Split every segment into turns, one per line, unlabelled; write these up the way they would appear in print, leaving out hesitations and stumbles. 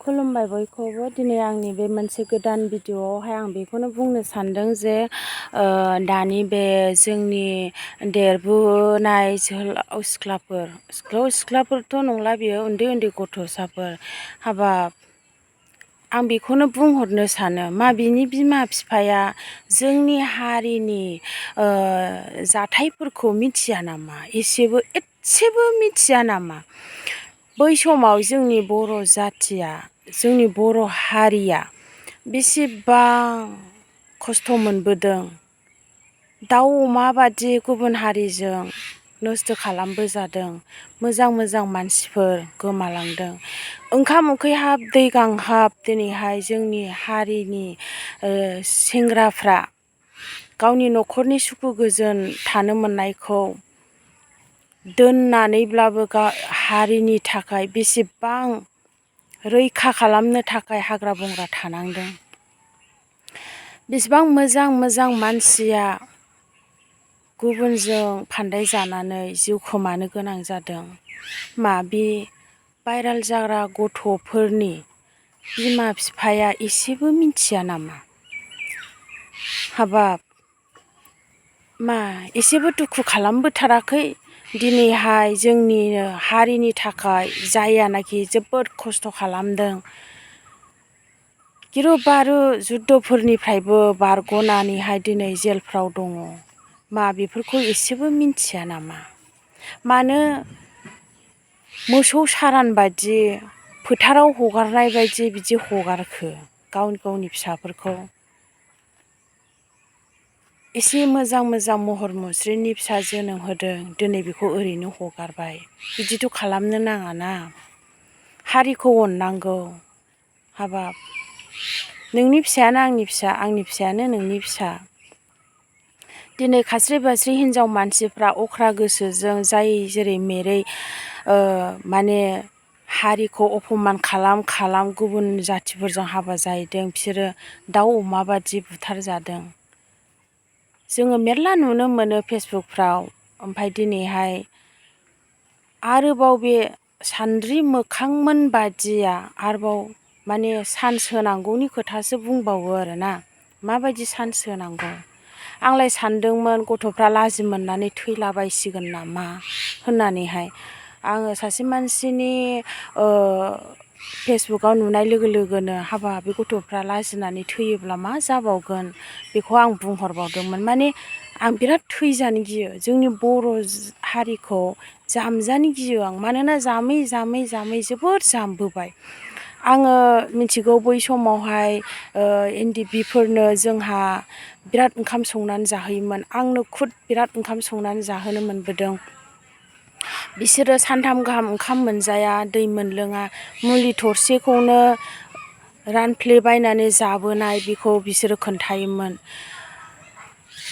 खुलुमबाय बयखौबो। दिनै आंनि बे मोनसे गोदान भिडिअआवहाय आं बेखौनो बुंनो सानदों जे दानि बे जोंनि देरबोनाय जोहोलाव सिख्लाफोरथ' नंला बियो, उन्दै उन्दै गथ'साफोर। हाबाब, आं बेखौनो बुंहरनो सानो, बिनि बिमा बिफाया जोंनि हारिनि जाथायफोरखौ मिथिया नामा? एसेबो मिथिया नामा? बै समाव जोंनि बर' जाथिया, जोंनि बर' हारिया बेसेबां खस्थ' मोनबोदों। दाउ अमा बादि गुबुन हारिजों नस्थ' खालामबोजादों। मोजां मोजां मानसिफोर गोमालांदों। ओंखाम उखैहाब दै गांहाब दिनैहाय जोंनि हारिनि सेंग्राफ्रा गावनि न'खरनि सुखु गोजोन थानो मोननायखौ दोननानैब्लाबो हारिनि थाखाय बेसेबां रैखा खालामनो थाखाय हाग्रा बंग्रा थानांदों। बेसेबां मोजां मोजां मानसिया गुबुनजों फानदाय जानानै जिउ खोमानो गोनां जादों। बे भाइराल जाग्रा गथ'फोरनि बिमा बिफाया एसेबो मिथिया नामा? हाबाब, एसेबो दुखु खालामबोथाराखै? दिनैहाय जोंनि हारिनि थाखाय जायानाखि जोबोद खस्थ' खालामदों। गिरु बारु जुद्धफोरनिफ्रायबो बारग'नानैहाय दिनै जेलफ्राव दङ। बेफोरखौ एसेबो मिथिया नामा? मानो मोसौ सारान बायदि फोथाराव हगारनाय बायदि बिदि हगारखो गावनि फिसाफोरखौ? एसे मोजां मोजां महर मुस्रिनि फिसा जोनोम होदों, दिनै बेखौ ओरैनो हगारबाय। बिदिथ' खालामनो नाङाना। हारिखौ अननांगौ। हाबाब, नोंनि फिसायानो आंनि फिसा, आंनि फिसायानो नोंनि फिसा। दिनै खास्रि बास्रि हिनजाव मानसिफ्रा अख्रा गोसोजों जाय जेरै मेरै हारिखौ अपमान खालाम गुबुन जाथिफोरजों हाबा जाहैदों। बिसोरो दाउ अमा बादि बुथारजादों। जोङो मेरला नुनो मोनो फेसबुकफ्राव। ओमफ्राय दिनैहाय आरोबाव बे सान्द्रि मोखांमोन बादिया आरोबाव सान्स होनांगौनि खोथासो बुंबावो आरोना। माबायदि सान्स होनांगौ? आंलाय सानदोंमोन गथ'फ्रा लाजि मोननानै थैलाबायसिगोन नामा होननानैहाय। आङो सासे मानसिनि फेसबुकाव नुनाय लोगो लोगोनो हाबा, बे गथ'फ्रा लाजिनानै थैयोब्ला मा जाबावगोन? बेखौ आं बुंहरबावदोंमोन। आं बिराद थैजानो गियो। जोंनि बर' हारिखौ जामजानो गियो आं। मानोना जामै जामै जामै जोबोद जामबोबाय। आङो मिथिगौ बै समावहाय NDB-फोरनो जोंहा बिराद ओंखाम संनानै जाहोयोमोन। आंनो खुद बिराद ओंखाम संनानै जाहोनो मोनबोदों। बिसोरो सानथाम गाहाम ओंखाम मोनजाया, दै मोनलोङा, मुलि थरसेखौनो रानफ्लेबायनानै जाबोनाय बेखौ बिसोरो खोन्थायोमोन।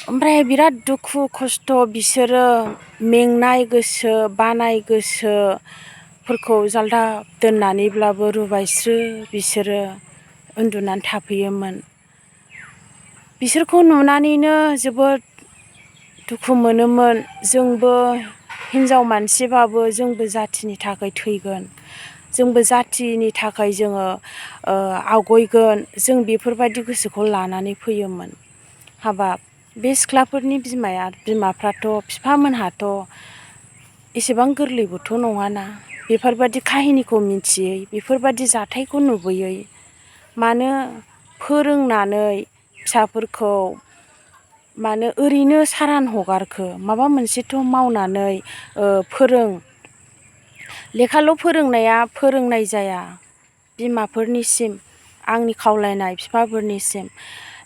ओमफ्राय बिराद दुखु खस्थ' बिसोरो मेंनाय गोसो, बानाय गोसोफोरखौ जालदाब दोननानैब्लाबो रुबायस्रो बिसोरो उन्दुनानै थाफैयोमोन। बिसोरखौ नुनानैनो जोबोद दुखु मोनोमोन। जोंबो हिनजाव मानसिबाबो जोंबो जाथिनि थाखाय थैगोन। जोंबो जाथिनि थाखाय जोङो आवगयगोन। जों बेफोरबायदि गोसोखौ लानानै फैयोमोन। हाबाब, बे सिख्लाफोरनि बिमाफ्राथ' बिफामोनहाथ' एसेबां गोरलैबोथ' नङाना। बेफोरबायदि काहिनिखौ मिथियै, बेफोरबायदि जाथायखौ नुबोयै मानो फोरोंनानै फिसाफोरखौ ओरैनो सारान हगारखो? माबा मोनसेथ' मावनानै फोरों। लेखाल' फोरोंनाया फोरोंनाय जाया। बिमाफोरनिसिम आंनि खावलायनाय, बिफाफोरनिसिम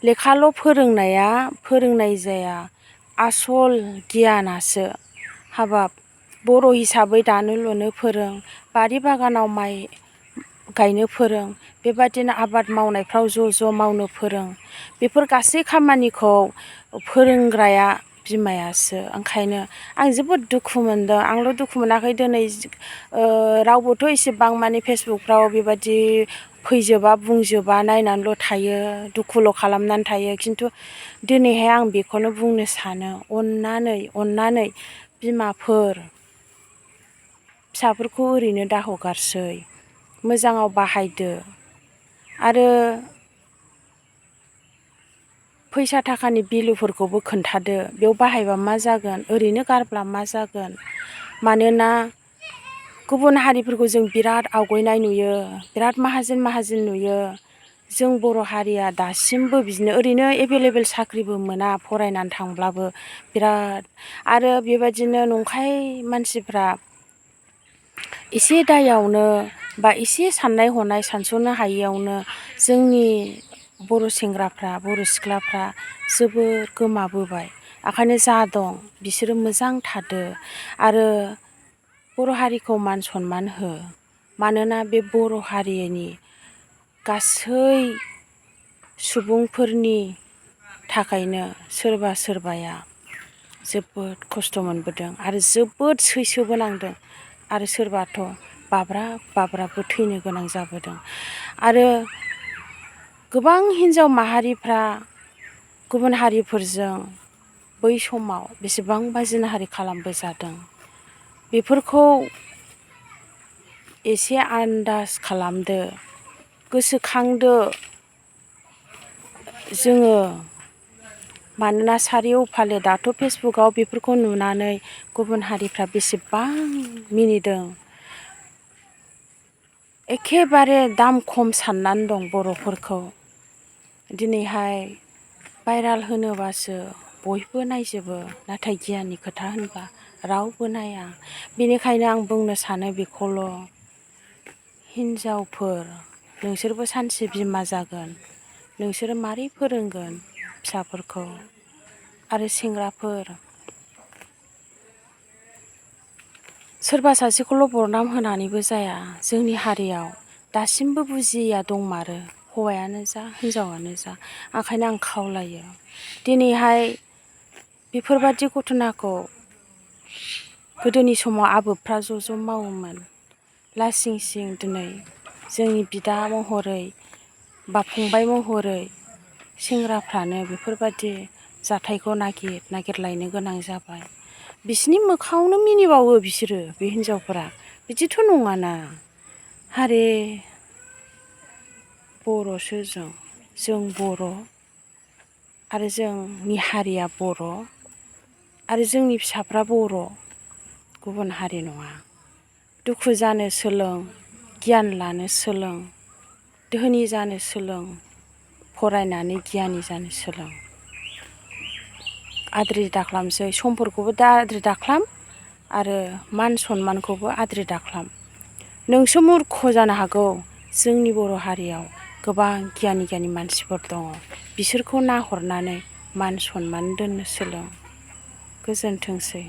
लेखाल' फोरोंनाया फोरोंनाय जाया। आसल गियानासो। हाबाब, बर' हिसाबै दानो लुनो फोरों, बारि बागानाव माइ गायनो फोरों, बेबादिनो आबाद मावनायफ्राव ज' मावनो फोरों। बेफोर गासै खामानिखौ फोरोंग्राया बिमायासो। ओंखायनो आं जोबोद दुखु मोनदों। आंल' दुखु मोनाखै, दिनै रावबोथ' एसेबां फेसबुकफ्राव बेबादि फैजोबा, बुंजोबा, नायनानैल' थायो, दुखुल' खालामनानै थायो। खिन्थु दिनैहाय आं बेखौनो बुंनो सानो, अननानै बिमाफोर फिसाफोरखौ ओरैनो दाहगारसै। मोजाङाव बाहायदो आरो फैसा थाखानि भेलुफोरखौबो खोन्थादो बेयाव बाहायबा मा जागोन ओरैनो गारब्ला मा जागोन मानोना गुबुन हारिफोरखौ जों बिराद आवगायनाय नुयो बिराद माहाजोन नुयो जों बर' हारिया दासिमबो बिदिनो ओरैनो एभेलेबेल साख्रिबो मोना फरायनानै थांब्लाबो बिराद आरो बेबायदिनो नंखाय मानसिफ्रा एसे दायावनो बा एसे साननाय हनाय सानस'नो हायियावनो जोंनि बर' सेंग्राफ्रा बर' सिख्लाफ्रा जोबोर गोमाबोबाय ओंखायनो जा दं बिसोरो मोजां थादो आरो बर' हारिखौ मान सनमान हो मानोना बे बर' हारिनि गासै सुबुंफोरनि थाखायनो सोरबा सोरबाया जोबोद खस्थ' मोनबोदों आरो जोबोद सैसोबो नांदों आरो सोरबाथ' बाब्राबबो थैनो गोनां जाबोदों आरो गोबां हिन्जाव माहारिफ्रा गुबुन हारिफोरजों बै समाव बेसेबांबा जिनाहारि खालामबोजादों बेफोरखौ एसे आन्दाज खालामदो गोसोखांदो जोङो मानोना सारिय'फाले दाथ' फेसबुकआव बेफोरखौ नुनानै गुबुन हारिफ्रा बेसेबां मिनिदों एखेबारे दाम खम साननानै दं बर'फोरखौ दिनैहाय भाइराल होनोबासो बयबो नायजोबो नाथाय गियाननि खोथा होनबा रावबो नाया बेनिखायनो आं बुंनो सानो बेखौल' हिन्जावफोर नोंसोरबो सानसे बिमा जागोन नोंसोरो मारै फोरोंगोन फिसाफोरखौ आरो सेंग्राफोर सोरबा सासेखौल' बरनाम होनानैबो जाया जोंनि हारियाव दासिमबो बुजियैया दंमारो हौवायानो जा हिन्जावानो जा ओंखायनो आं खावलायो दिनैहाय बेफोरबादि घटनाखौ गोदोनि समाव आबोबफ्रा ज' मावोमोन लासिं सिं दिनै जोंनि बिदा महरै बा फंबाय महरै सेंग्राफ्रानो बेफोरबादि जाथायखौ नागिरलायनो गोनां जाबाय बिसिनि मोखाङावनो मिनिबावो बिसोरो बे हिन्जावफोरा बिदिथ' नङाना हारे बर'सो जों बर' आरो जोंनि हारिया बर' आरो जोंनि फिसाफ्रा बर' गुबुन हारि नङा दुखु जानो सोलों गियान लानो सोलों धोनि जानो सोलों फरायनानै गियानि जानो सोलों आद्रि दाख्लामसै समफोरखौबो दा आद्रि दाख्लाम आरो मान सनमानखौबो आद्रि दाख्लाम नोंसो मुर्ख जानो हागौ जोंनि बर' हारियाव गोबां गियानि मानसिफोर दङ बिसोरखौ नाहरनानै मान सनमान दोननो सोलों गोजोनथोंसै।